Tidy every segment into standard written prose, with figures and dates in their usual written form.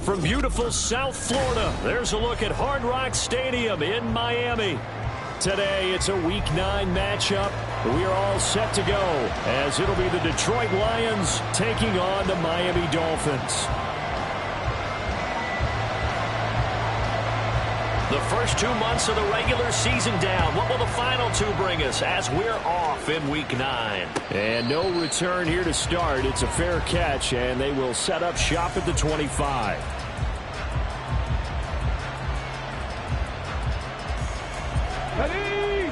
From beautiful South Florida, there's a look at Hard Rock Stadium in Miami. Today, it's a Week 9 matchup. We are all set to go, as it'll be the Detroit Lions taking on the Miami Dolphins. The first 2 months of the regular season down. What will the final 2 bring us as we're off in Week 9? And no return here to start. It's a fair catch, and they will set up shop at the 25. Ready!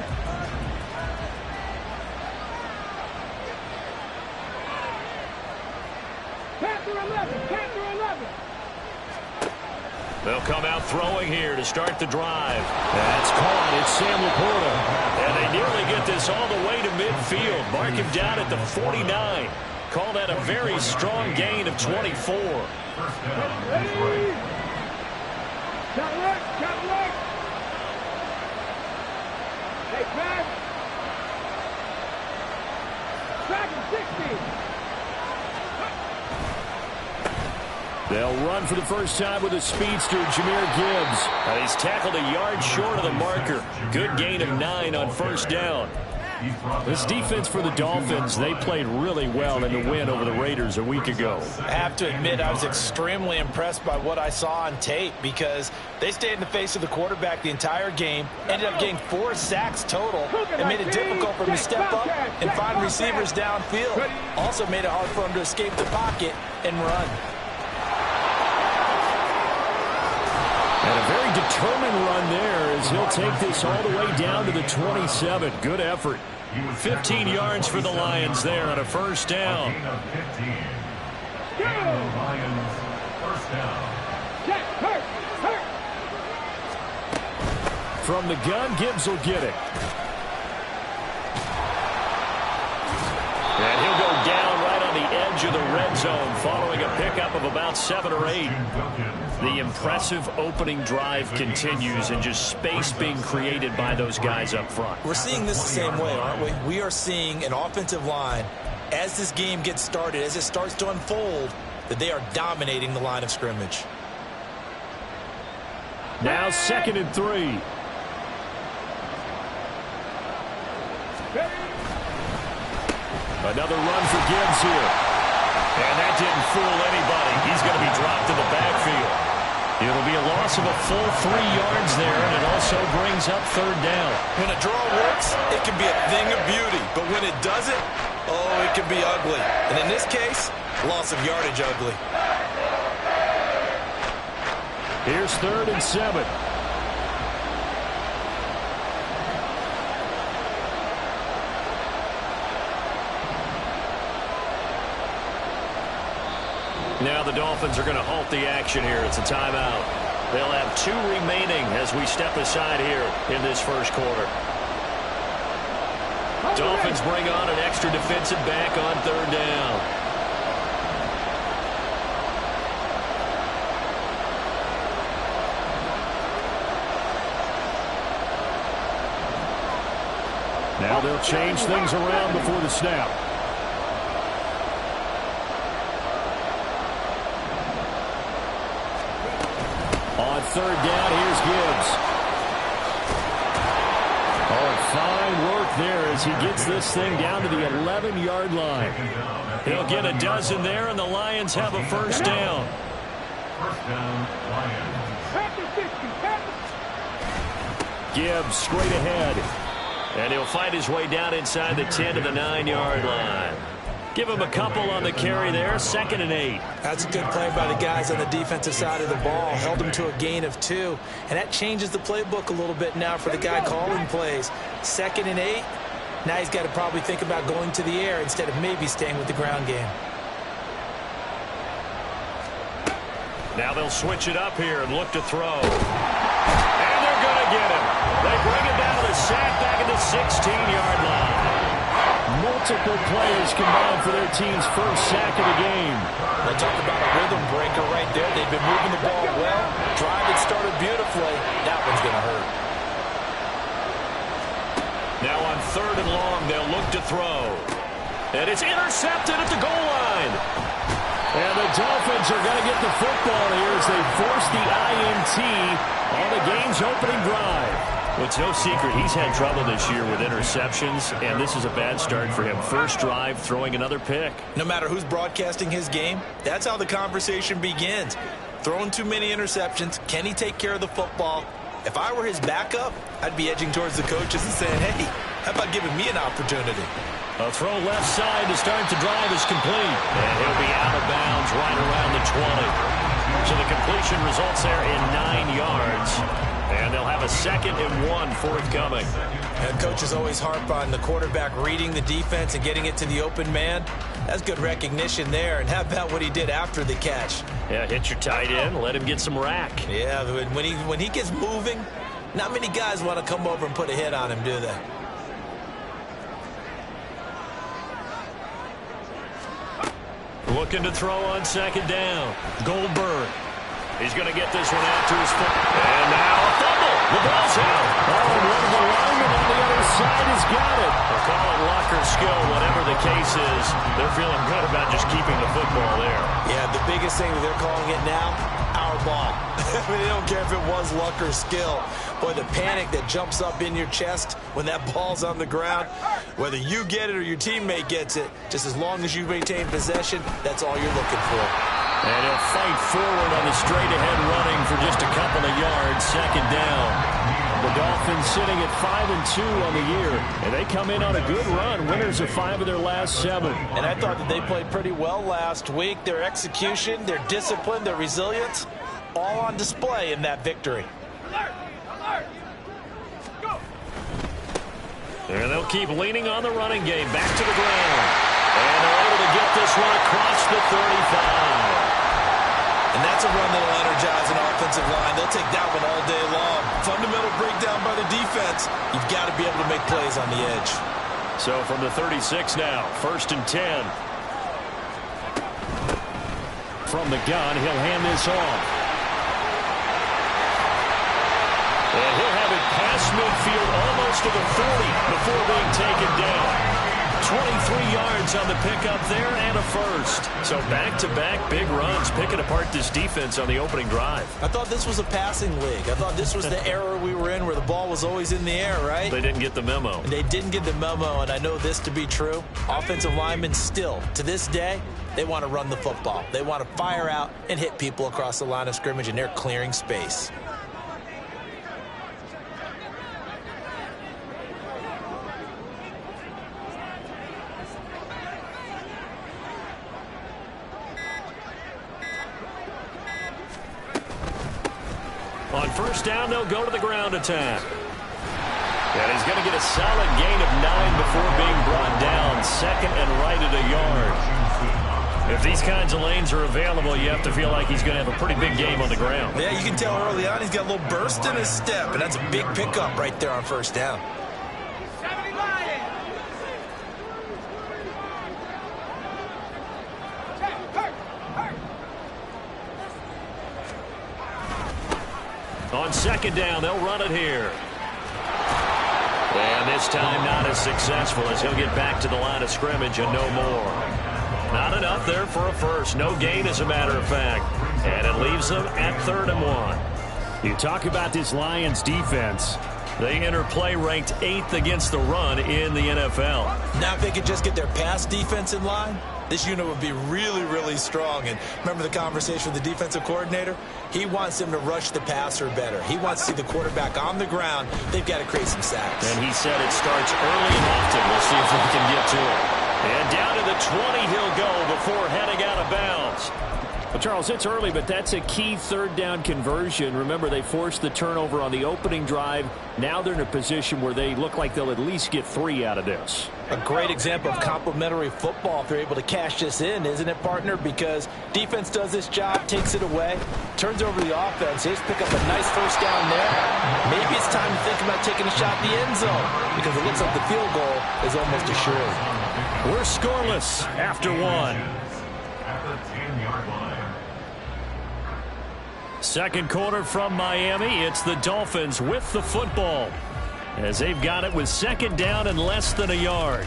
Panther 11, Panther 11. They'll come out throwing here to start the drive. That's caught. It's Sam Laporta. And they nearly get this all the way to midfield. Mark him down at the 49. Call that a very strong gain of 24. Ready? Shot left, shot left. Hey, pass. Second 60. They'll run for the first time with a speedster, Jahmyr Gibbs. And he's tackled a yard short of the marker. Good gain of 9 on first down. This defense for the Dolphins, they played really well in the win over the Raiders a week ago. I have to admit, I was extremely impressed by what I saw on tape because they stayed in the face of the quarterback the entire game, ended up getting 4 sacks total, and made it difficult for him to step up and find receivers downfield. Also made it hard for him to escape the pocket and run. And a very determined run there as he'll take this all the way down to the 27. Good effort. 15 yards for the Lions there on a first down. From the gun, Gibbs will get it. And he'll go down right on the edge of the red zone following a pickup of about 7 or 8. The impressive opening drive continues and just space being created by those guys up front. We're seeing this the same way, aren't we? We are seeing an offensive line, as this game gets started, as it starts to unfold, that they are dominating the line of scrimmage. Now 2nd and 3. Another run for Gibbs here. And that didn't fool anybody. He's going to be dropped in the backfield. It'll be a loss of a full 3 yards there, and it also brings up 3rd down. When a draw works, it can be a thing of beauty. But when it doesn't, oh, it can be ugly. And in this case, loss of yardage ugly. Here's 3rd and 7. Now the Dolphins are going to halt the action here. It's a timeout. They'll have 2 remaining as we step aside here in this first quarter. Dolphins bring on an extra defensive back on 3rd down. Now they'll change things around before the snap. On 3rd down, here's Gibbs. Oh, fine work there as he gets this thing down to the 11-yard line. He'll get a dozen there, and the Lions have a first down. First down, Lions. Gibbs straight ahead. And he'll fight his way down inside the 10 to the 9-yard line. Give him a couple on the carry there. 2nd and 8. That's a good play by the guys on the defensive side of the ball. Held him to a gain of 2. And that changes the playbook a little bit now for the guy calling plays. 2nd and 8. Now he's got to probably think about going to the air instead of maybe staying with the ground game. Now they'll switch it up here and look to throw. And they're going to get him. They bring it down to the sack back at the 16-yard line. Multiple players combined for their team's first sack of the game. We'll talk about a rhythm breaker right there. They've been moving the ball well. Drive it started beautifully. That one's going to hurt. Now on 3rd and long, they'll look to throw. And it's intercepted at the goal line. And the Dolphins are going to get the football here as they force the INT on the game's opening drive. Well, it's no secret he's had trouble this year with interceptions, and this is a bad start for him. First drive, throwing another pick. No matter who's broadcasting his game, that's how the conversation begins. Throwing too many interceptions, can he take care of the football? If I were his backup, I'd be edging towards the coaches and saying, hey, how about giving me an opportunity? A throw left side to start the drive is complete. And he'll be out of bounds right around the 20. So the completion results there in 9 yards. And they'll have a 2nd and 1 forthcoming. And coaches always harp on the quarterback reading the defense and getting it to the open man. That's good recognition there. And how about what he did after the catch? Yeah, hit your tight end, let him get some rack. Yeah, when he gets moving, not many guys want to come over and put a hit on him, do they? Looking to throw on 2nd down. Goldberg. He's going to get this one out to his foot. And now a fumble. The ball's out. Oh, and one of the linemen on the other side has got it. They'll call it luck or skill, whatever the case is. They're feeling good about just keeping the football there. Yeah, the biggest thing that they're calling it now, our ball. I mean, they don't care if it was luck or skill. Boy, the panic that jumps up in your chest when that ball's on the ground, whether you get it or your teammate gets it, just as long as you maintain possession, that's all you're looking for. And he'll fight forward on the straight-ahead running for just a couple of yards, 2nd down. The Dolphins sitting at 5-2 on the year, and they come in on a good run, winners of 5 of their last 7. And I thought that they played pretty well last week. Their execution, their discipline, their resilience, all on display in that victory. And they'll keep leaning on the running game, back to the ground. And they're able to get this one across the 35. And that's a run that'll energize an offensive line. They'll take that one all day long. Fundamental breakdown by the defense. You've got to be able to make plays on the edge. So from the 36 now, 1st and 10. From the gun, he'll hand this off. And he'll have it past midfield almost to the 40 before being taken down. 23 yards on the pickup there and a first. So back-to-back big runs, picking apart this defense on the opening drive. I thought this was a passing league. I thought this was the era we were in where the ball was always in the air, right? They didn't get the memo. They didn't get the memo, and I know this to be true. Offensive linemen still, to this day, they want to run the football. They want to fire out and hit people across the line of scrimmage, and they're clearing space. On 1st down, they'll go to the ground attack. And he's going to get a solid gain of 9 before being brought down. 2nd and right at a yard. If these kinds of lanes are available, you have to feel like he's going to have a pretty big game on the ground. Yeah, you can tell early on he's got a little burst in his step, and that's a big pickup right there on 1st down. On 2nd down, they'll run it here. And this time not as successful as he'll get back to the line of scrimmage and no more. Not enough there for a first. No gain, as a matter of fact. And it leaves them at 3rd and 1. You talk about this Lions defense. They enter play ranked 8th against the run in the NFL. Now if they could just get their pass defense in line, this unit would be really, really strong. And remember the conversation with the defensive coordinator? He wants them to rush the passer better. He wants to see the quarterback on the ground. They've got to create some sacks. And he said it starts early and often. We'll see if we can get to it. And down to the 20 he'll go before heading out of bounds. Well, Charles, it's early, but that's a key third down conversion. Remember, they forced the turnover on the opening drive. Now they're in a position where they look like they'll at least get 3 out of this. A great example of complementary football if they're able to cash this in, isn't it, partner? Because defense does this job, takes it away, turns over the offense. They just pick up a nice first down there. Maybe it's time to think about taking a shot in the end zone because it looks like the field goal is almost assured. We're scoreless after 1. At the 10-yard line. Second quarter from Miami. It's the Dolphins with the football as they've got it with second down and less than a yard.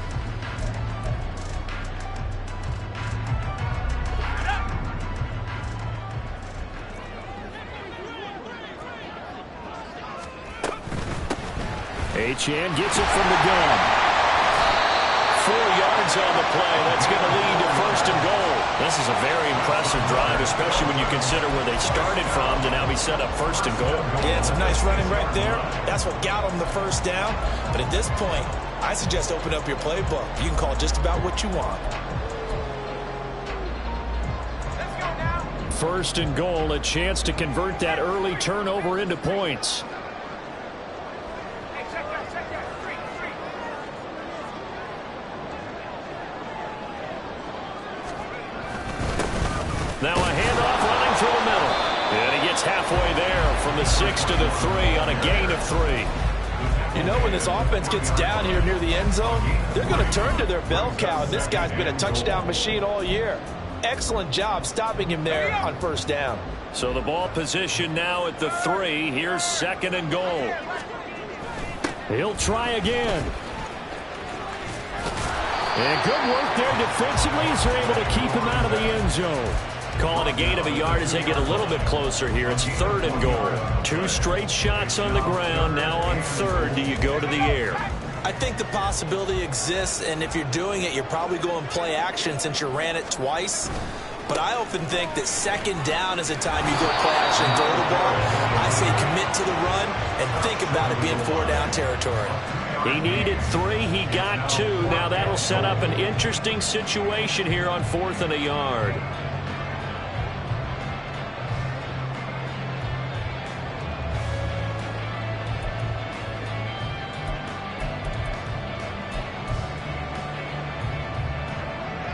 Achane gets it from the gun. 4 yards on the play. That's going to lead to first and goal. This is a very impressive drive, especially when you consider where they started from to now be set up first and goal. Yeah, some nice running right there. That's what got them the first down. But at this point, I suggest open up your playbook. You can call just about what you want. Let's go now. First and goal, a chance to convert that early turnover into points. Hey, check that. 3. Now a handoff running through the middle. And he gets halfway there from the 6 to the 3 on a gain of 3. You know, when this offense gets down here near the end zone, they're going to turn to their bell cow. This guy's been a touchdown machine all year. Excellent job stopping him there on first down. So the ball position now at the 3. Here's second and goal. He'll try again. And good work there defensively as they're able to keep him out of the end zone. Call it a gain of a yard as they get a little bit closer here. It's third and goal. 2 straight shots on the ground. Now on third, do you go to the air? I think the possibility exists, and if you're doing it, you're probably going play action since you ran it twice. But I often think that second down is a time you go play action and throw the ball. I say commit to the run and think about it being 4-down territory. He needed 3. He got 2. Now that'll set up an interesting situation here on 4th and a yard.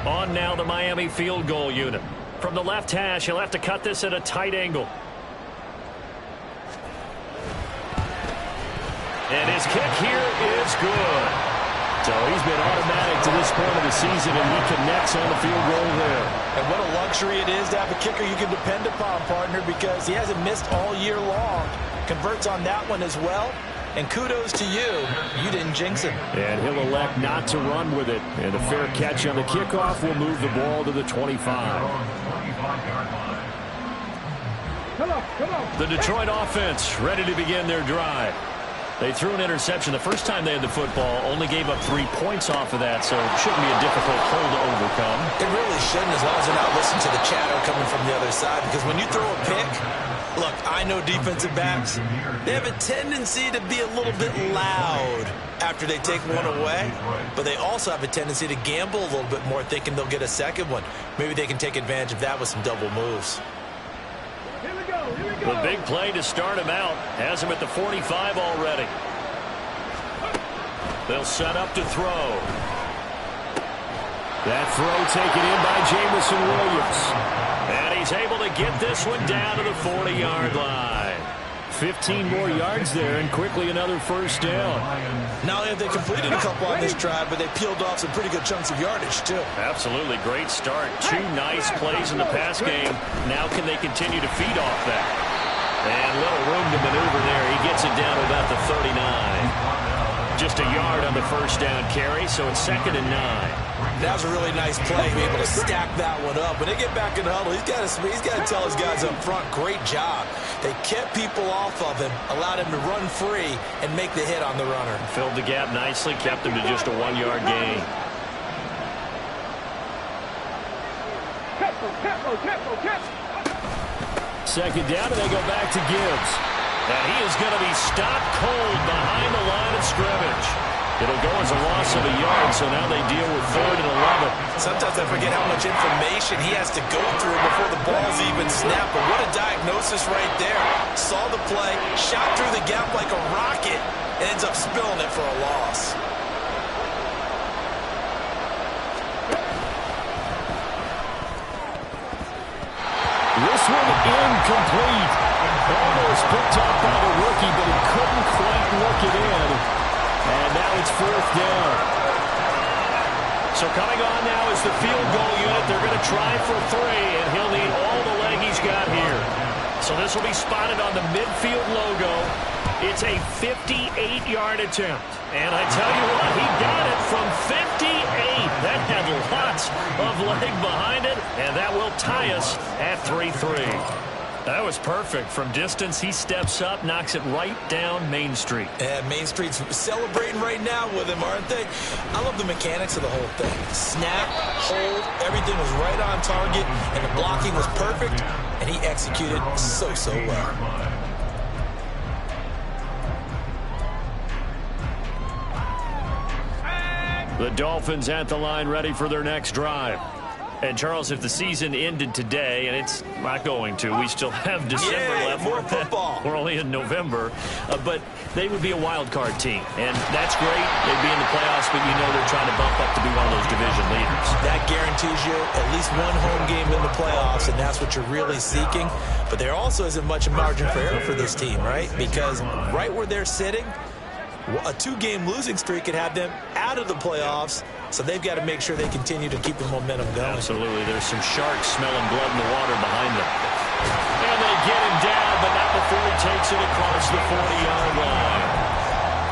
On now the Miami field goal unit. From the left hash, he'll have to cut this at a tight angle. And his kick here is good. So he's been automatic to this point of the season, and he connects on the field goal there. And what a luxury it is to have a kicker you can depend upon, partner, because he hasn't missed all year long. Converts on that one as well. And kudos to you. You didn't jinx him. And he'll elect not to run with it. And a fair catch on the kickoff will move the ball to the 25. Come on. The Detroit offense ready to begin their drive. They threw an interception the first time they had the football, only gave up 3 points off of that, so it shouldn't be a difficult hole to overcome. It really shouldn't, as long as they're not listening to the chatter coming from the other side, because when you throw a pick, look, I know defensive backs, they have a tendency to be a little bit loud after they take one away, but they also have a tendency to gamble a little bit more, thinking they'll get a second one. Maybe they can take advantage of that with some double moves. Here we go. The big play to start him out has him at the 45 already. They'll set up to throw. That throw taken in by Jamison Williams. And he's able to get this one down to the 40-yard line. 15 more yards there, and quickly another first down. Not only have they completed a couple on this drive, but they peeled off some pretty good chunks of yardage, too. Absolutely great start. 2 nice plays in the pass game. Now can they continue to feed off that? And little room to maneuver there. He gets it down to about the 39. Just a yard on the first down carry, so it's 2nd and 9. That was a really nice play, be able to stack that one up. When they get back in the huddle, he's got to tell his guys up front, great job. They kept people off of him, allowed him to run free, and make the hit on the runner. Filled the gap nicely, kept him to just a 1-yard gain. Tempo. Second down, and they go back to Gibbs. And he is going to be stopped cold behind the line of scrimmage. It'll go as a loss of a yard, so now they deal with 3rd and 11. Sometimes Sometimes I forget how much information he has to go through before the ball's even snapped. But what a diagnosis right there. Saw the play, shot through the gap like a rocket, and ends up spilling it for a loss. This one incomplete. Almost picked up by the rookie, but he couldn't quite work it in. And now it's 4th down. So coming on now is the field goal unit. They're going to try for 3, and he'll need all the leg he's got here. So this will be spotted on the midfield logo. It's a 58-yard attempt. And I tell you what, he got it from 58. That had lots of leg behind it, and that will tie us at 3-3. That was perfect. From distance, he steps up, knocks it right down Main Street. And Main Street's celebrating right now with him, aren't they? I love the mechanics of the whole thing. Snap, hold, everything was right on target, and the blocking was perfect, and he executed so well. The Dolphins at the line, ready for their next drive. And, Charles, if the season ended today, and it's not going to, we still have December left. More football. We're only in November. But they would be a wild card team. And that's great. They'd be in the playoffs, but you know they're trying to bump up to be one of those division leaders. That guarantees you at least one home game in the playoffs, and that's what you're really seeking. But there also isn't much margin for error for this team, right? Because right where they're sitting, a 2-game losing streak could have them out of the playoffs, so they've got to make sure they continue to keep the momentum going. Absolutely. There's some sharks smelling blood in the water behind them. And they get him down, but not before he takes it across the 40-yard line.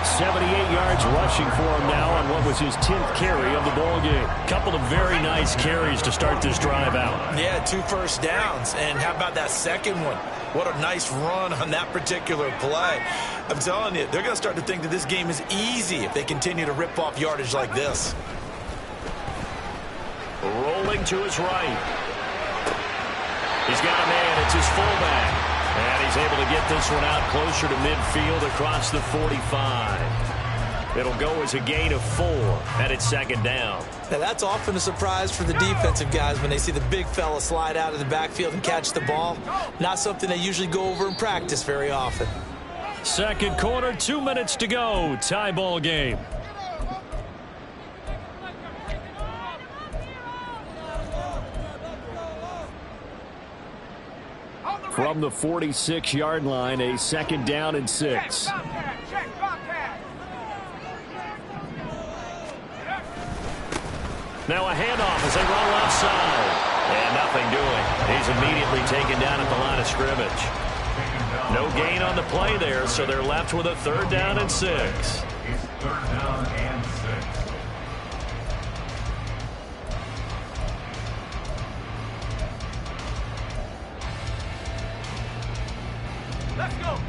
78 yards rushing for him now on what was his 10th carry of the ballgame. Couple of very nice carries to start this drive out. Yeah, 2 first downs. And how about that second one? What a nice run on that particular play. I'm telling you, they're going to start to think that this game is easy if they continue to rip off yardage like this. Rolling to his right. He's got a man. It's his fullback. And he's able to get this one out closer to midfield across the 45. It'll go as a gain of 4, and it's 2nd down. Now, that's often a surprise for the defensive guys when they see the big fella slide out of the backfield and catch the ball. Not something they usually go over in practice very often. Second quarter, 2 minutes to go. Tie ball game. From the 46-yard line, a 2nd down and 6. Now a handoff as they run left side. And nothing doing. He's immediately taken down at the line of scrimmage. No gain on the play there, so they're left with a 3rd down and 6. It's 3rd down and 6. Let's go.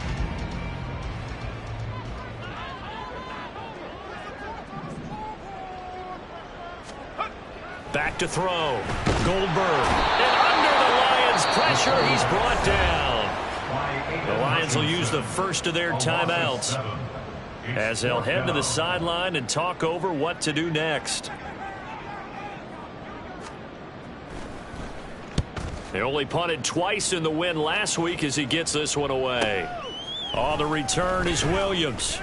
Back to throw. Goldberg. And under the Lions' pressure, he's brought down. The Lions will use the first of their timeouts as they'll head to the sideline and talk over what to do next. They only punted twice in the win last week as he gets this one away. On the return is Williams.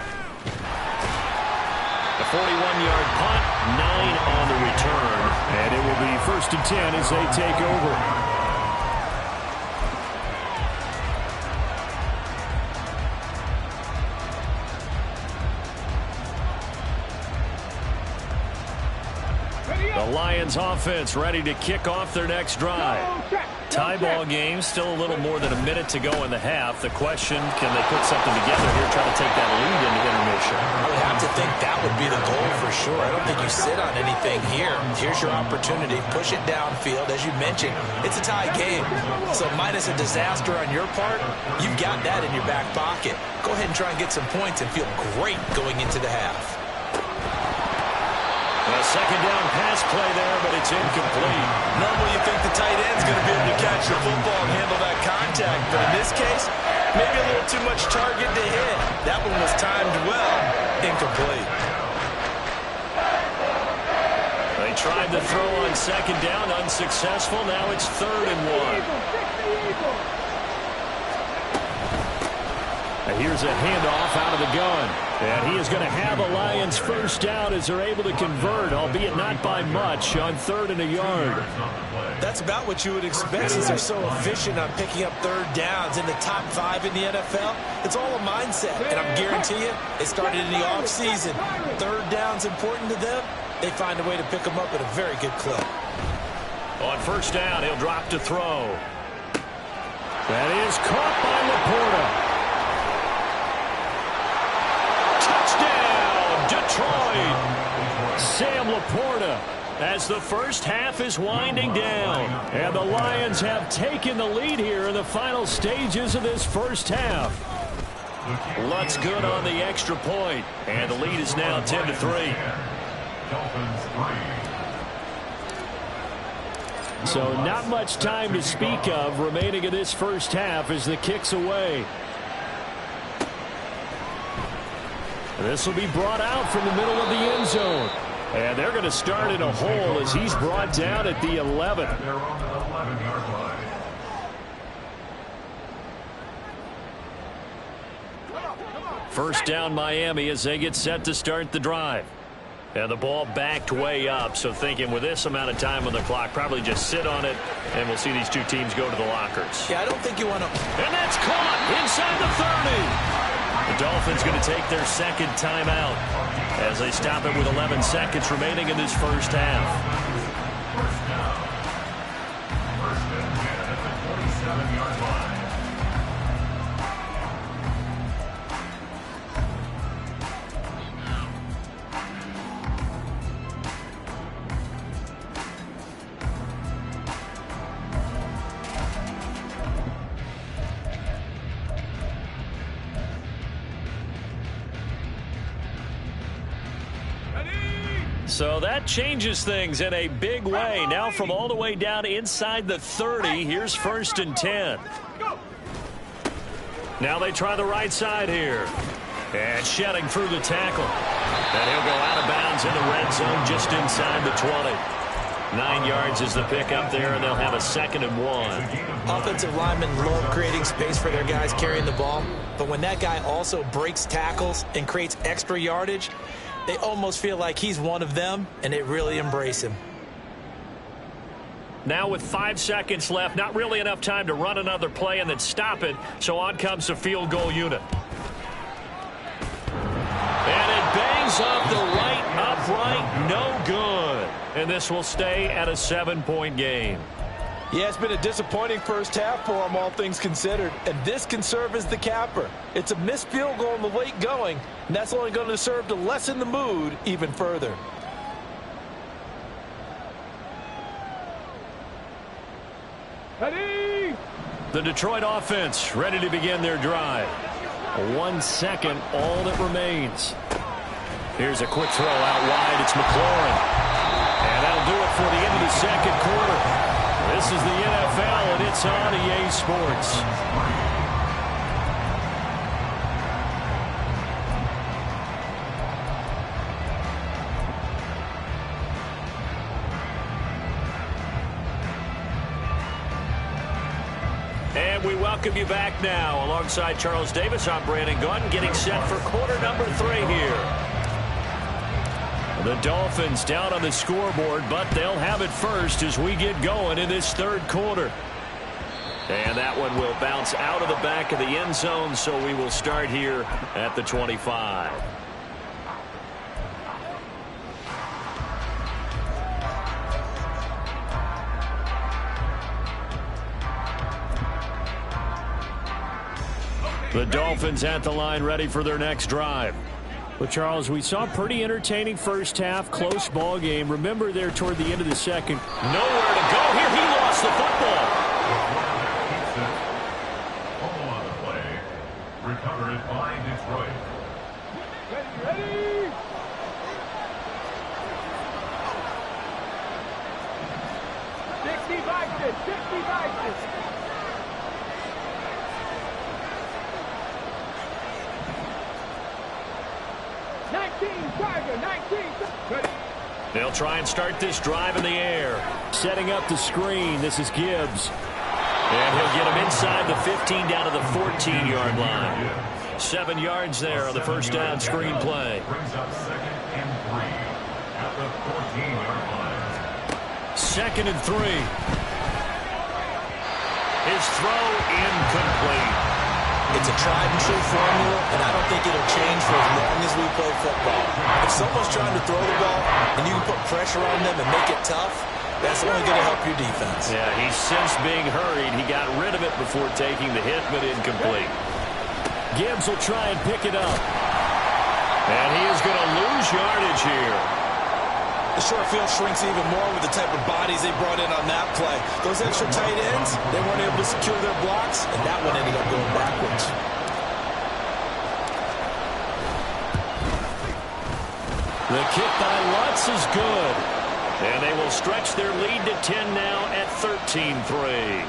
A 41-yard punt, 9 on the return. And it will be 1st and 10 as they take over. The Lions offense ready to kick off their next drive. Tie ball game, still a little more than a minute to go in the half. The question, can they put something together here, try to take that lead into intermission? I would have to think that would be the goal for sure. I don't think you sit on anything here. Here's your opportunity. Push it downfield. As you mentioned, it's a tie game. So minus a disaster on your part, you've got that in your back pocket. Go ahead and try and get some points and feel great going into the half. A 2nd down pass play there, but it's incomplete. Normally you think the tight end's going to be able to catch the football and handle that contact, but in this case, maybe a little too much target to hit. That one was timed well. Incomplete. They tried the throw on second down, unsuccessful. Now it's 3rd and 1. Here's a handoff out of the gun. And he is going to have a Lions first down as they're able to convert, albeit not by much, on 3rd and a yard. That's about what you would expect since they're so efficient on picking up 3rd downs in the top 5 in the NFL. It's all a mindset, and I guarantee you, it started in the offseason. 3rd down's important to them. They find a way to pick them up at a very good clip. On first down, he'll drop to throw. That is caught by Laporta. Detroit. Sam Laporta as the first half is winding down. And the Lions have taken the lead here in the final stages of this first half. Lutz good on the extra point. And the lead is now 10-3. So not much time to speak of remaining in this first half as the kick's away. This will be brought out from the middle of the end zone. And they're going to start in a hole as he's brought down at the 11. They're on the 11-yard line. First down Miami as they get set to start the drive. And the ball backed way up, so thinking with this amount of time on the clock, probably just sit on it, and we'll see these two teams go to the lockers. Yeah, I don't think you want to... And that's caught inside the 30. The Dolphins going to take their second timeout as they stop it with 11 seconds remaining in this first half. First down. First and 10 at the 27-yard line. So that changes things in a big way. Now from all the way down inside the 30, here's 1st and 10. Now they try the right side here. And shedding through the tackle. And he'll go out of bounds in the red zone just inside the 20. 9 yards is the pick up there, and they'll have a 2nd and 1. Offensive linemen love creating space for their guys carrying the ball. But when that guy also breaks tackles and creates extra yardage, they almost feel like he's one of them, and they really embrace him. Now with 5 seconds left, not really enough time to run another play and then stop it, so on comes the field goal unit. And it bangs off the right upright, no good. And this will stay at a 7-point game. Yeah, it's been a disappointing first half for them, all things considered. And this can serve as the capper. It's a missed field goal in the late going, and that's only going to serve to lessen the mood even further. Ready? The Detroit offense ready to begin their drive. 1 second, all that remains. Here's a quick throw out wide. It's McLaurin. And that'll do it for the end of the second quarter. This is the NFL, and it's on EA Sports. And we welcome you back now. Alongside Charles Davis, I'm Brandon Gunn, getting set for quarter number 3 here. The Dolphins down on the scoreboard, but they'll have it first as we get going in this third quarter. And that one will bounce out of the back of the end zone, so we will start here at the 25. The Dolphins at the line ready for their next drive. Well, Charles, we saw a pretty entertaining first half, close ball game. Remember there toward the end of the second. Nowhere to go here. He lost the football. Fumble on the play. Recovered by Detroit. Ready? 60 19, Tiger, 19. Ready? They'll try and start this drive in the air. Setting up the screen. This is Gibbs. And he'll get him inside the 15 down to the 14-yard line. 7 yards there on the first down screen play. Brings up 2nd and 3 at the 14-yard line. 2nd and 3. His throw incomplete. It's a tried-and-true formula, and I don't think it'll change for as long as we play football. If someone's trying to throw the ball and you can put pressure on them and make it tough, that's only going to help your defense. Yeah, he's since being hurried. He got rid of it before taking the hit, but incomplete. Gibbs will try and pick it up. And he is going to lose yardage here. The short field shrinks even more with the type of bodies they brought in on that play. Those extra tight ends, they weren't able to secure their blocks, and that one ended up going backwards. The kick by Lutz is good. And they will stretch their lead to 10 now at 13-3.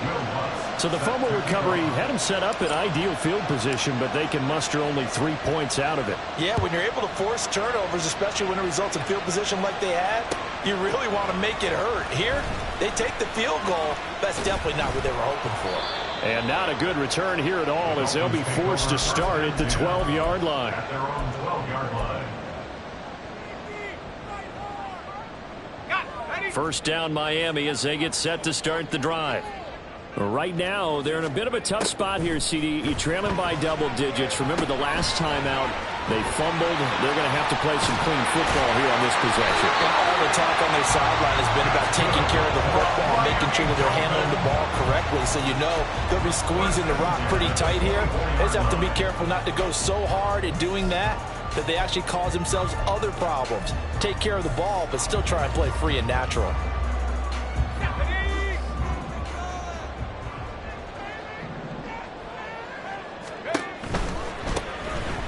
So the fumble recovery had them set up in ideal field position, but they can muster only 3 points out of it. Yeah, when you're able to force turnovers, especially when it results in field position like they had, you really want to make it hurt. Here, they take the field goal. That's definitely not what they were hoping for. And not a good return here at all, as they'll be forced to start at the 12-yard line. At their own 12-yard line. First down Miami as they get set to start the drive. Right now, they're in a bit of a tough spot here, CD. You're trailing by double digits. Remember the last time out, they fumbled. They're going to have to play some clean football here on this possession. All the talk on their sideline has been about taking care of the football, making sure that they're handling the ball correctly. So you know they'll be squeezing the rock pretty tight here. They just have to be careful not to go so hard in doing that they actually cause themselves other problems. Take care of the ball, but still try and play free and natural.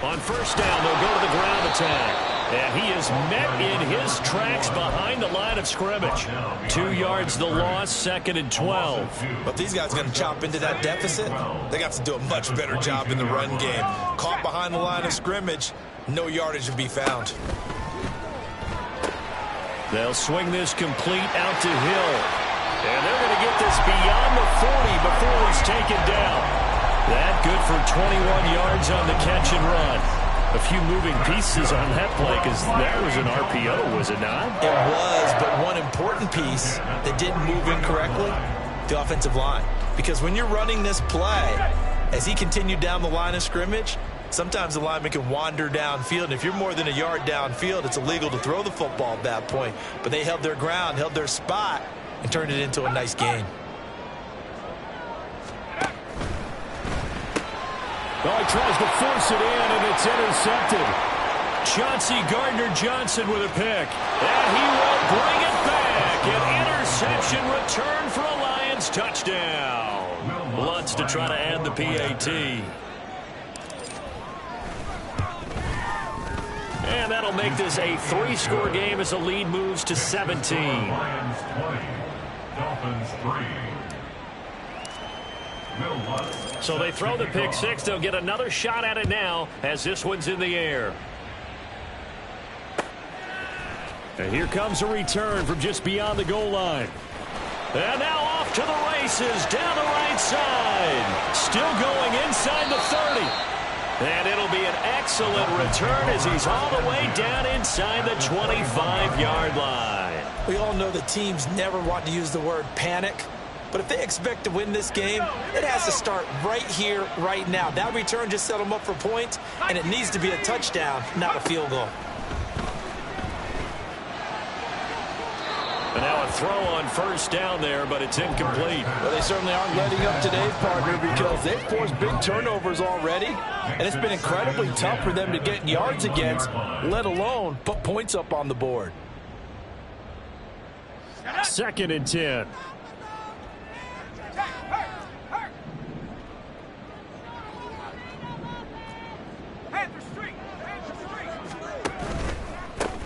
On first down, they'll go to the ground attack. And he is met in his tracks behind the line of scrimmage. 2 yards the loss, 2nd and 12. But these guys are going to chop into that deficit. They got to do a much better job in the run game. Caught behind the line of scrimmage, no yardage to be found. They'll swing this complete out to Hill. And they're going to get this beyond the 40 before he's taken down. That good for 21 yards on the catch and run. A few moving pieces on that play because that was an RPO, was it not? It was, but one important piece that didn't move incorrectly, the offensive line. Because when you're running this play, as he continued down the line of scrimmage, sometimes the lineman can wander downfield. And if you're more than a yard downfield, it's illegal to throw the football at that point. But they held their ground, held their spot, and turned it into a nice gain. Well, he tries to force it in, and it's intercepted. Chauncey Gardner-Johnson with a pick. And he will bring it back. An interception return for a Lions touchdown. Lutz to try to add the PAT. And that'll make this a 3-score game as the lead moves to 17. Lions 20, Dolphins 3. So they throw the pick six. They'll get another shot at it now as this one's in the air. And here comes a return from just beyond the goal line. And now off to the races down the right side. Still going inside the 30. And it'll be an excellent return as he's all the way down inside the 25-yard line. We all know that teams never want to use the word panic. But if they expect to win this game, it has to start right here, right now. That return just set them up for points, and it needs to be a touchdown, not a field goal. And now a throw on first down there, but it's incomplete. Well, they certainly aren't letting up today's partner because they've forced big turnovers already, and it's been incredibly tough for them to get yards against, let alone put points up on the board. 2nd and 10.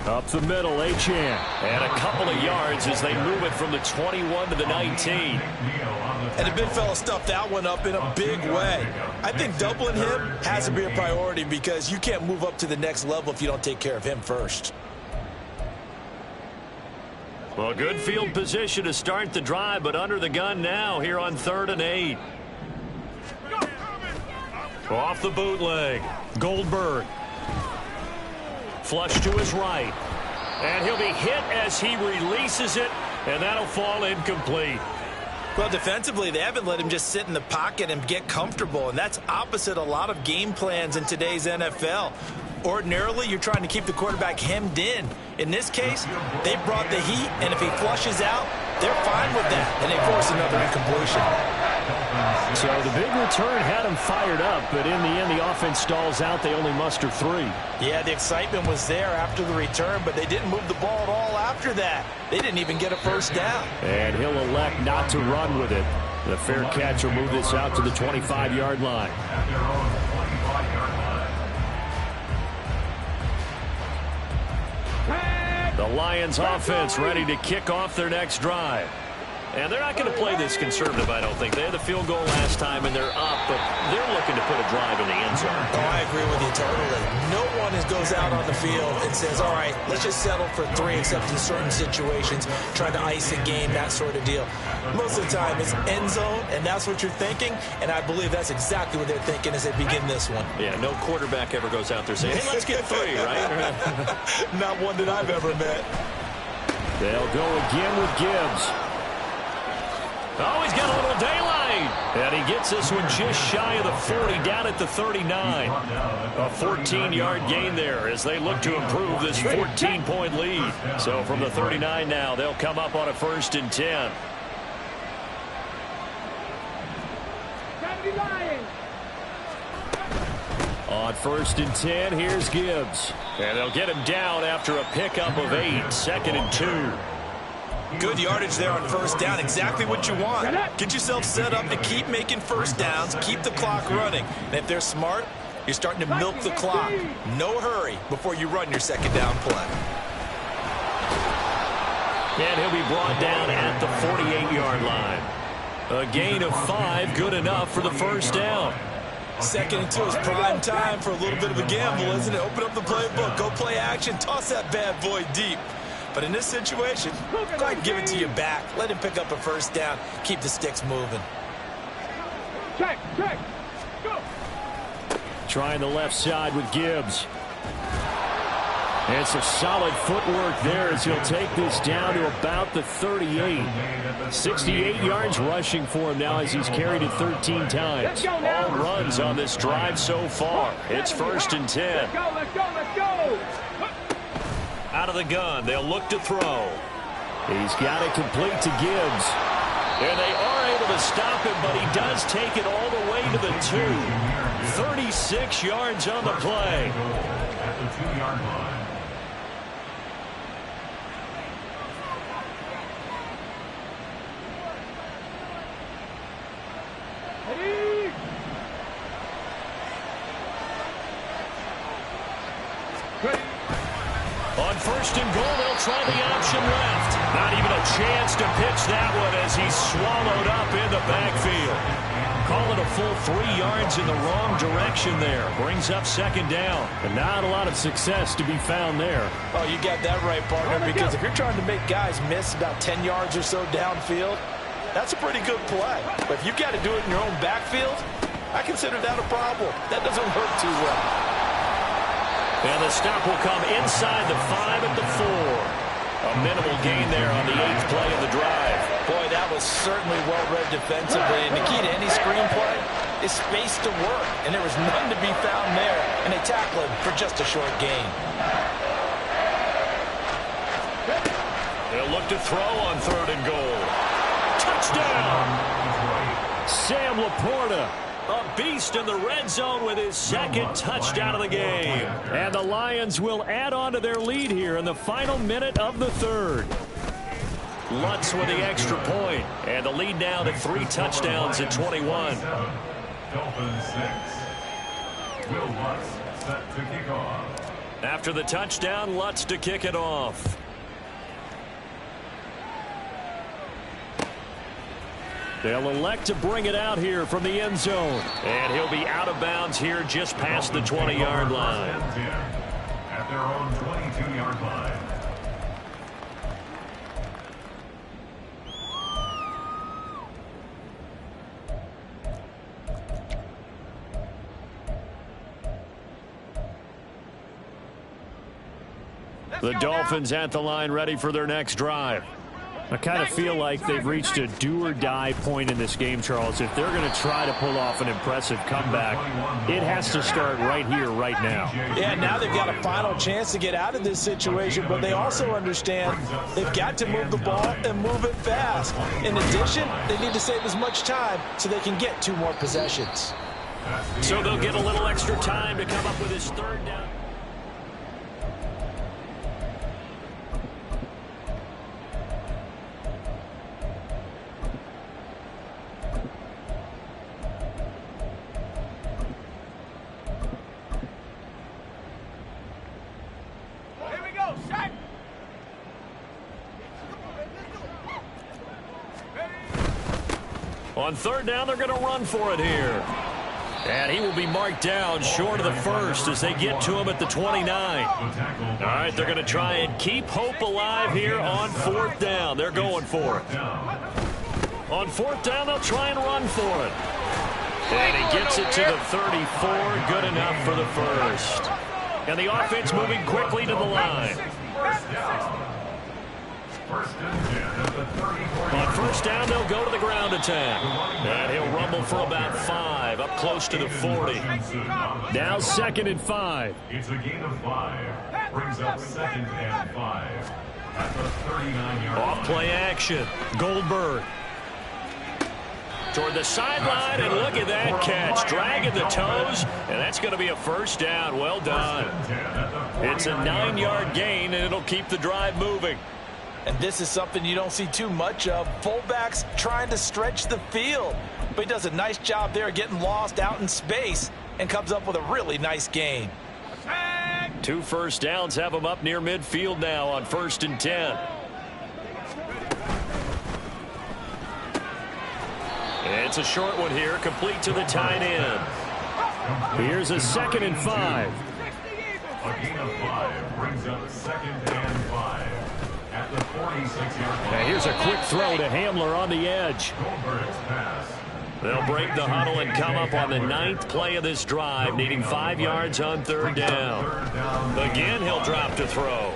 Up the middle, Achan. And a couple of yards as they move it from the 21 to the 19. And the big fella stuffed that one up in a big way. I think doubling him has to be a priority because you can't move up to the next level if you don't take care of him first. Well, good field position to start the drive, but under the gun now here on 3rd and 8. Off the bootleg. Goldberg. Flush to his right. And he'll be hit as he releases it, and that'll fall incomplete. Well, defensively, they haven't let him just sit in the pocket and get comfortable, and that's opposite a lot of game plans in today's NFL. Ordinarily, you're trying to keep the quarterback hemmed in. In this case, they brought the heat, and if he flushes out, they're fine with that, and they force another incompletion. So the big return had him fired up, but in the end, the offense stalls out. They only muster 3. Yeah, the excitement was there after the return, but they didn't move the ball at all after that. They didn't even get a first down. And he'll elect not to run with it. The fair catch will move this out to the 25-yard line. The Lions offense ready to kick off their next drive. And they're not going to play this conservative, I don't think. They had the field goal last time, and they're up, but they're looking to put a drive in the end zone. Oh, I agree with you totally. No one goes out on the field and says, all right, let's just settle for 3, except in certain situations, trying to ice a game, that sort of deal. Most of the time, it's end zone, and that's what you're thinking, and I believe that's exactly what they're thinking as they begin this one. Yeah, no quarterback ever goes out there saying, hey, let's get 3, right? Not one that I've ever met. They'll go again with Gibbs. Oh, he's got a little daylight. And he gets this one just shy of the 40, down at the 39. A 14-yard gain there as they look to improve this 14-point lead. So from the 39 now, they'll come up on a 1st and 10. On 1st and 10, here's Gibbs. And they'll get him down after a pickup of 8, 2nd and 2. Good yardage there on 1st down. Exactly what you want. Get yourself set up to keep making first downs, keep the clock running. And if they're smart, you're starting to milk the clock. No hurry before you run your 2nd down play. And he'll be brought down at the 48-yard line. A gain of 5, good enough for the 1st down. 2nd and 2 is prime time for a little bit of a gamble, isn't it? Open up the playbook, go play action, toss that bad boy deep. But in this situation, go ahead and give it to your back. Let him pick up a 1st down. Keep the sticks moving. Check, go. Trying the left side with Gibbs. It's a solid footwork there as he'll take this down to about the 38. 68 yards rushing for him now as he's carried it 13 times. All runs on this drive so far. It's 1st and 10. Let's go. Out of the gun, they'll look to throw. He's got it complete to Gibbs. And they are able to stop him, but he does take it all the way to the 2. 36 yards on the play. At the 2-yard line. On 1st and goal, they'll try the option left. Not even a chance to pitch that one as he's swallowed up in the backfield. Call it a full 3 yards in the wrong direction there. Brings up 2nd down. And not a lot of success to be found there. Oh, you got that right, partner, because if you're trying to make guys miss about 10 yards or so downfield, that's a pretty good play. But if you've got to do it in your own backfield, I consider that a problem. That doesn't work too well. And the stop will come inside the 5 at the 4. A minimal gain there on the 8th play of the drive. Boy, that was certainly well-read defensively. And the key to any screenplay is space to work. And there was none to be found there. And they tackle him for just a short gain. They'll look to throw on 3rd and goal. Touchdown! Sam Laporta. A beast in the red zone with his 2nd touchdown of the game. And the Lions will add on to their lead here in the final minute of the 3rd. Lutz with the extra point. And the lead now to 3 touchdowns at 21. Dolphins 6. Will Lutz set to kick off. After the touchdown, Lutz to kick it off. They'll elect to bring it out here from the end zone. And he'll be out of bounds here just past the 20-yard line. At their own 22-yard line. The Dolphins at the line, ready for their next drive. I kind of feel like they've reached a do-or-die point in this game, Charles. If they're going to try to pull off an impressive comeback, it has to start right here, right now. Yeah, now they've got a final chance to get out of this situation, but they also understand they've got to move the ball and move it fast. In addition, they need to save as much time so they can get 2 more possessions. So they'll get a little extra time to come up with his third down. On third down, they're going to run for it here. And he will be marked down short of the first as they get to him at the 29. All right, they're going to try and keep hope alive here on fourth down. They're going for it. On fourth down, they'll try and run for it. And he gets it to the 34. Good enough for the first. And the offense moving quickly to the line. On first down, they'll go to the ground attack. And he'll rumble for about 5, up close to the 40. Now 2nd and 5. It's a gain of 5. Brings up 2nd and 5. At the 39-yard line. Off play action. Goldberg. Toward the sideline, and look at that catch. Dragging the toes, and that's going to be a first down. Well done. It's a 9-yard gain, and it'll keep the drive moving. And this is something you don't see too much of. Fullbacks trying to stretch the field. But he does a nice job there getting lost out in space and comes up with a really nice gain. 2 first downs have him up near midfield now on 1st and 10. It's a short one here, complete to the tight end. Here's a 2nd and 5. A gain of 5 brings up 2nd and 5. At the 46-yard line. Now here's a quick throw to Hamler on the edge. Goldberg's pass. They'll break the huddle and come up on the 9th play of this drive, needing 5 yards on third down. Again, he'll drop to throw.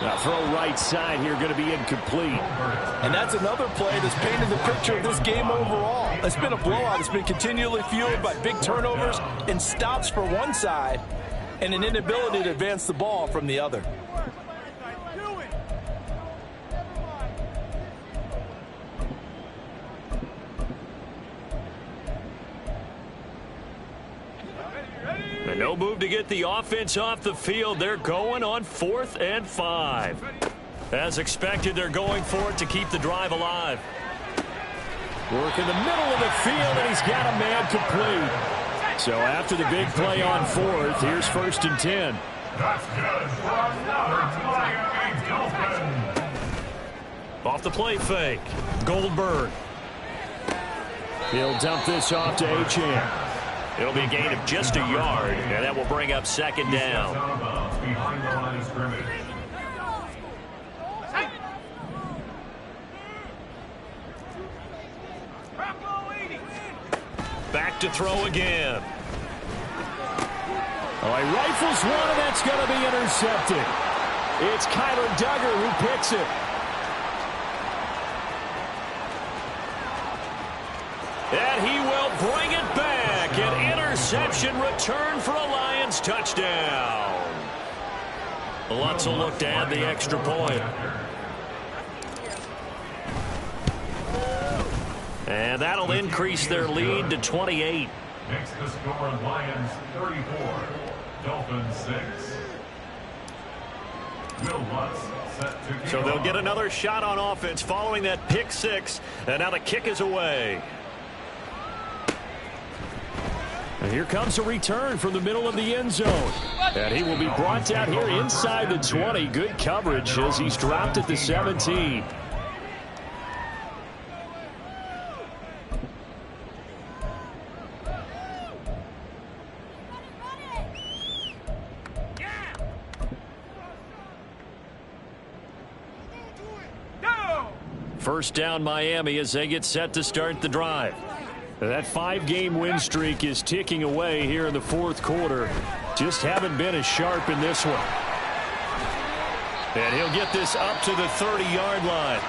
Now throw right side here, going to be incomplete. And that's another play that's painted the picture of this game overall. It's been a blowout. It's been continually fueled by big turnovers and stops for one side and an inability to advance the ball from the other. And no move to get the offense off the field. They're going on 4th and 5. As expected, they're going for it to keep the drive alive. Work in the middle of the field, and he's got a man complete. So after the big play on 4th, here's 1st and 10. That's good for another Miami Dolphin. Off the play fake. Goldberg. He'll dump this off to Achane. It'll be a gain of just a yard, and that will bring up 2nd down. Behind the line of scrimmage. Back to throw again. Oh, he rifles one, and that's going to be intercepted. It's Kyler Duggar who picks it. And he will bring it back. An interception return for a Lions touchdown. Lutz will look to add the extra point. And that'll increase their lead to 28. Makes the score Lions 34, Dolphins 6. Will Lutz set to So they'll get another shot on offense following that pick 6. And now the kick is away. And here comes a return from the middle of the end zone. And he will be brought down here inside the 20. Good coverage as he's dropped at the 17. First down Miami as they get set to start the drive. That 5-game win streak is ticking away here in the 4th quarter. just haven't been as sharp in this one. And he'll get this up to the 30-yard line.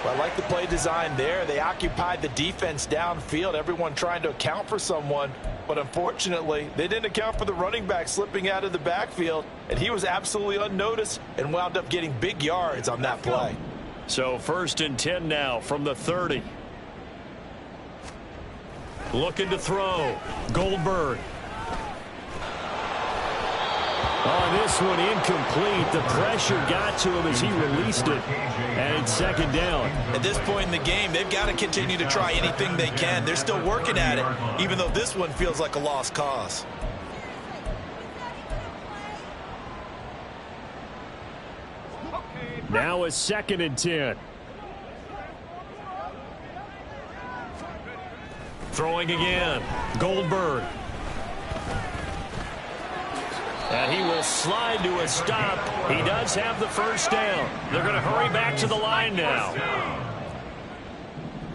Well, I like the play design there. They occupied the defense downfield, everyone trying to account for someone. But unfortunately, they didn't account for the running back slipping out of the backfield, and he was absolutely unnoticed and wound up getting big yards on that play. So 1st and 10 now from the 30. Looking to throw. Goldberg. Oh, this one incomplete. The pressure got to him as he released it. And it's 2nd down. At this point in the game, they've got to continue to try anything they can. They're still working at it, even though this one feels like a lost cause. Now a 2nd and 10. Throwing again. Goldberg. And he will slide to a stop. He does have the 1st down. They're going to hurry back to the line now.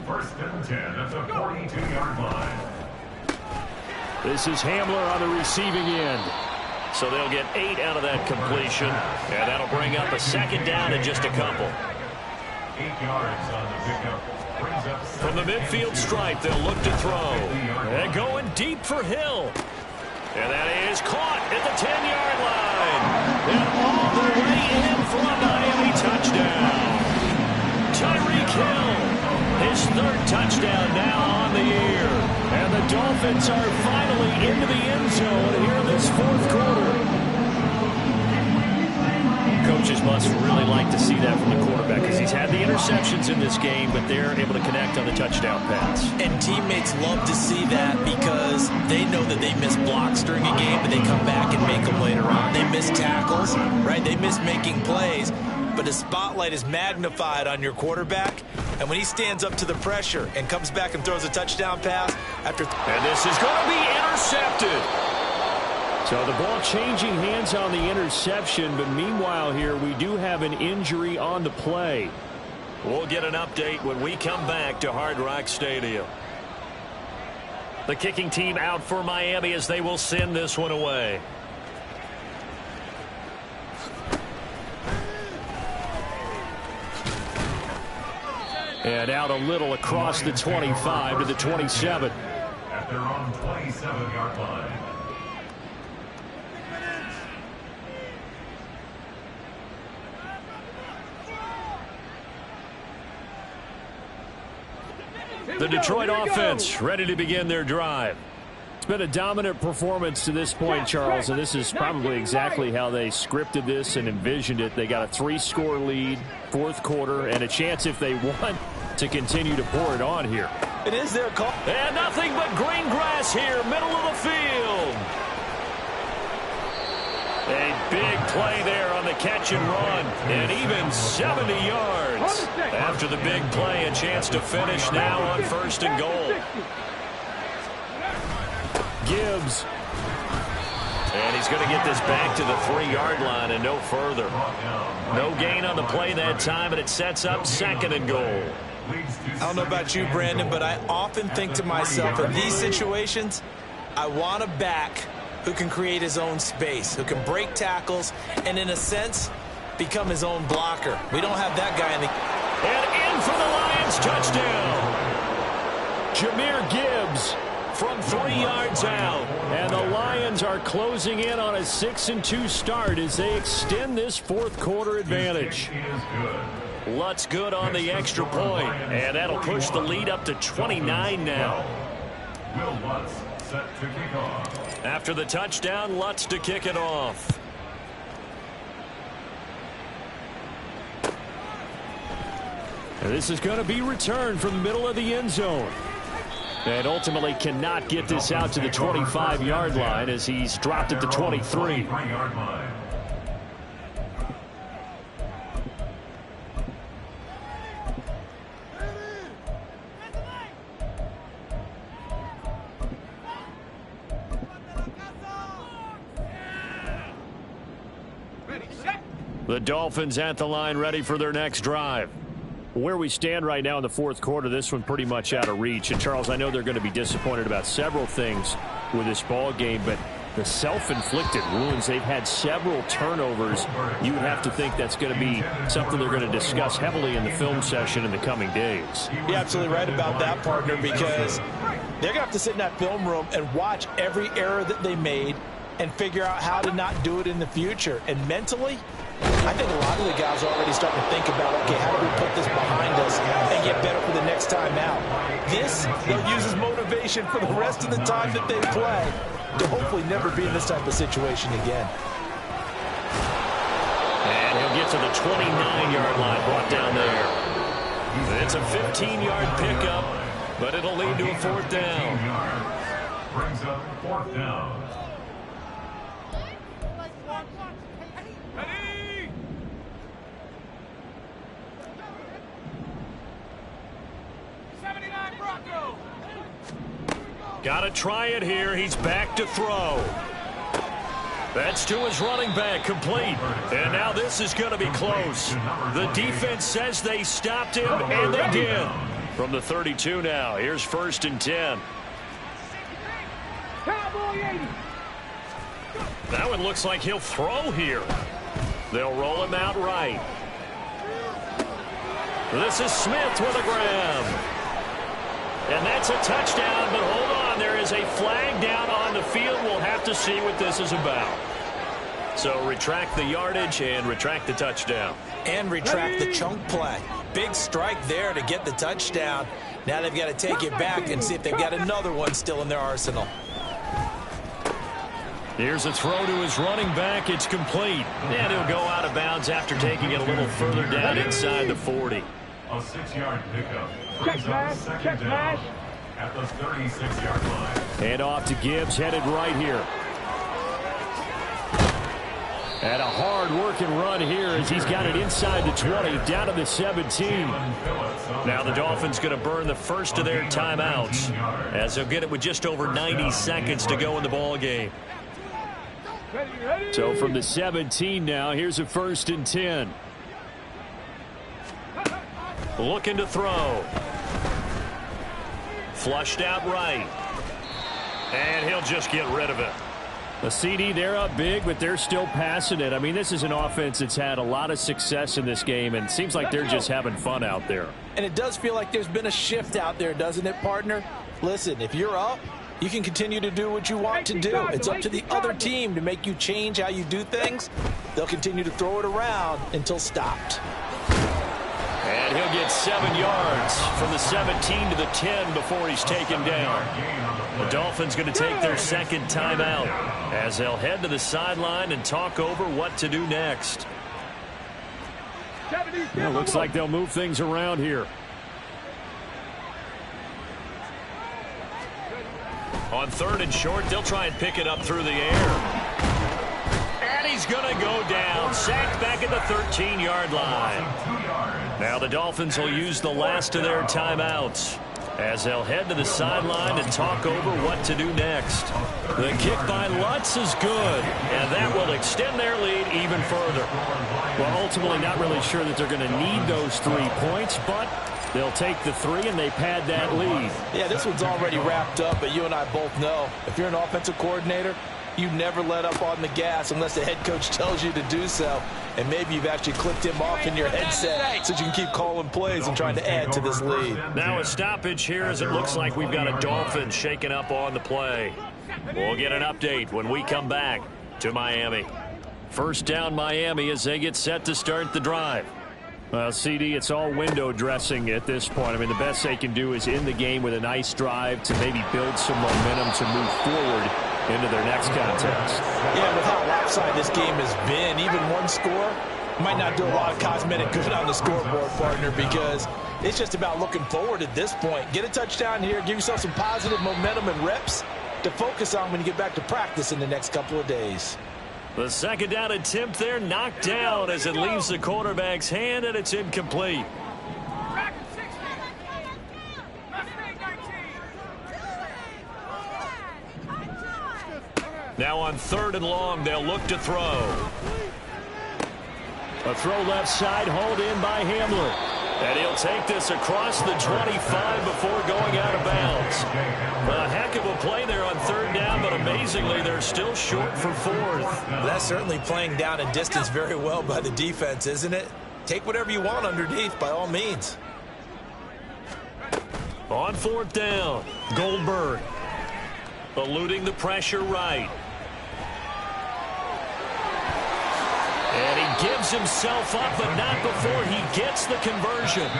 1st and 10 at the 42-yard line. This is Hamler on the receiving end. So they'll get 8 out of that completion. And that'll bring up a 2nd down in just a couple. 8 yards on the pickup. Brings up From the midfield stripe, they'll look to throw. And going deep for Hill. And that is caught at the 10-yard line. And all the way in for a Miami touchdown. Tyreek Hill, his 3rd touchdown now on the year. And the Dolphins are finally into the end zone here in this 4th quarter. Coaches must really like to see that from the quarterback because he's had the interceptions in this game, but they're able to connect on the touchdown pass. And teammates love to see that because they know that they miss blocks during a game, but they come back and make them later on. They miss tackles, right? They miss making plays, but the spotlight is magnified on your quarterback, and when he stands up to the pressure and comes back and throws a touchdown pass after... And this is going to be intercepted. So the ball changing hands on the interception, but meanwhile here we do have an injury on the play. We'll get an update when we come back to Hard Rock Stadium. The kicking team out for Miami as they will send this one away. And out a little across the 25 to the 27. at their own 27-yard line. The Detroit offense ready to begin their drive. It's been a dominant performance to this point, Charles, and this is probably exactly how they scripted this and envisioned it. They got a 3-score lead, fourth quarter, and a chance if they want to continue to pour it on here. It is their call. And nothing but green grass here, middle of the field. A big play there on the catch and run, and even 70 yards. After the big play, a chance to finish now on 1st and goal. Gibbs. And he's going to get this back to the 3-yard line and no further. No gain on the play that time, and it sets up 2nd and goal. I don't know about you, Brandon, but I often think to myself, in these situations, I want a back who can create his own space, who can break tackles, and in a sense, become his own blocker. We don't have that guy in the... And in for the Lions, touchdown. Jahmyr Gibbs from 3 yards out. And the Lions are closing in on a 6-2 start as they extend this fourth quarter advantage. Lutz good on the extra point, and that'll push the lead up to 29 now. Will Lutz set to kick off. After the touchdown, Lutz to kick it off. And this is going to be returned from the middle of the end zone. And ultimately cannot get this out to the 25-yard line as he's dropped at the 23. The Dolphins at the line ready for their next drive. Where we stand right now in the fourth quarter, this one pretty much out of reach. And Charles, I know they're going to be disappointed about several things with this ball game, but The self-inflicted wounds. They've had several turnovers. You would have to think that's going to be something they're going to discuss heavily in the film session in the coming days. You're absolutely right about that, partner, because they're going to have to sit in that film room and watch every error that they made and figure out how to not do it in the future. And mentally, I think a lot of the guys are already starting to think about, okay, how do we put this behind us and get better for the next time out? This, they'll use as motivation for the rest of the time that they play to hopefully never be in this type of situation again. And he'll get to the 29-yard line, brought down there. It's a 15-yard pickup, but it'll lead to a 4th down. Brings up 4th down. Got to try it here. He's back to throw. That's to his running back, complete. And now this is going to be close. The defense says they stopped him, and they did. From the 32 now, here's 1st and 10. Now it looks like he'll throw here. They'll roll him out right. This is Smith with a grab. And that's a touchdown, but hold on. There is a flag down on the field. We'll have to see what this is about. So retract the yardage and retract the touchdown. And retract the chunk play. Big strike there to get the touchdown. Now they've got to take it back and see if they've got another one still in their arsenal. Here's a throw to his running back. It's complete. And he'll go out of bounds after taking it a little further down inside the 40. A 6-yard pickup. Brings up 2nd down at the 36-yard line. And off to Gibbs, headed right here. And a hard-working run here as he's got it inside the 20, down to the 17. Now the Dolphins going to burn the first of their timeouts as they'll get it with just over 90 seconds to go in the ball game. So from the 17 now, here's a 1st and 10. Looking to throw. Flushed out right. And he'll just get rid of it. The CD, they're up big, but they're still passing it. I mean, this is an offense that's had a lot of success in this game, and it seems like they're just having fun out there. And it does feel like there's been a shift out there, doesn't it, partner? Listen, if you're up, you can continue to do what you want to do. It's up to the other team to make you change how you do things. They'll continue to throw it around until stopped. And he'll get 7 yards from the 17 to the 10 before he's taken down. The Dolphins going to take their 2nd timeout as they'll head to the sideline and talk over what to do next. It looks like they'll move things around here. On 3rd and short, they'll try and pick it up through the air. And he's going to go down. Sacked back at the 13-yard line. Now the Dolphins will use the last of their timeouts as they'll head to the sideline and talk over what to do next. The kick by Lutz is good, and that will extend their lead even further. Well, ultimately not really sure that they're going to need those 3 points, but they'll take the 3 and they pad that lead. Yeah, this one's already wrapped up, but you and I both know if you're an offensive coordinator, you never let up on the gas unless the head coach tells you to do so. And maybe you've actually clicked him off in your headset so you can keep calling plays and trying to add to this lead. Now a stoppage here as it looks like we've got a Dolphin shaking up on the play. We'll get an update when we come back to Miami. 1st down Miami as they get set to start the drive. Well, CD, it's all window dressing at this point. I mean, the best they can do is end the game with a nice drive to maybe build some momentum to move forward into their next contest. Yeah, with how lopsided this game has been, even one score might not do a lot of cosmetic good on the scoreboard, partner, because it's just about looking forward at this point. Get a touchdown here, give yourself some positive momentum and reps to focus on when you get back to practice in the next couple of days. The 2nd down attempt there knocked down as it leaves the quarterback's hand, and it's incomplete. Now on 3rd and long, they'll look to throw. A throw left side, hauled in by Hamler. And he'll take this across the 25 before going out of bounds. A heck of a play there on third down, but amazingly, they're still short for fourth. That's certainly playing down and distance very well by the defense, isn't it? Take whatever you want underneath, by all means. On fourth down, Goldberg eluding the pressure right. And he gives himself up, but not before he gets the conversion.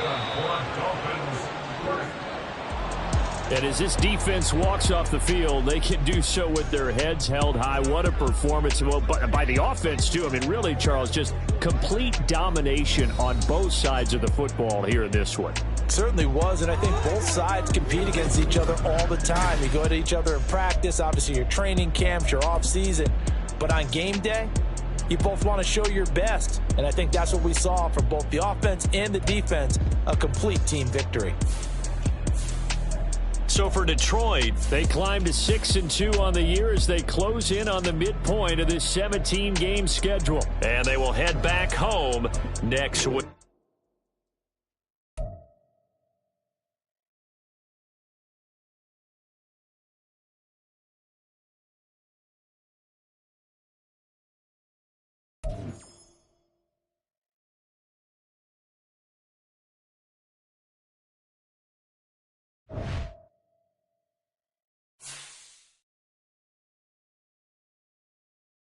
And as this defense walks off the field, they can do so with their heads held high. What a performance. Well, by the offense, too. I mean, really, Charles, just complete domination on both sides of the football here in this one. Certainly was, and I think both sides compete against each other all the time. You go at each other in practice, obviously your training camps, your off-season. But on game day, you both want to show your best. And I think that's what we saw from both the offense and the defense, a complete team victory. So for Detroit, they climb to 6-2 on the year as they close in on the midpoint of this 17-game schedule. And they will head back home next week.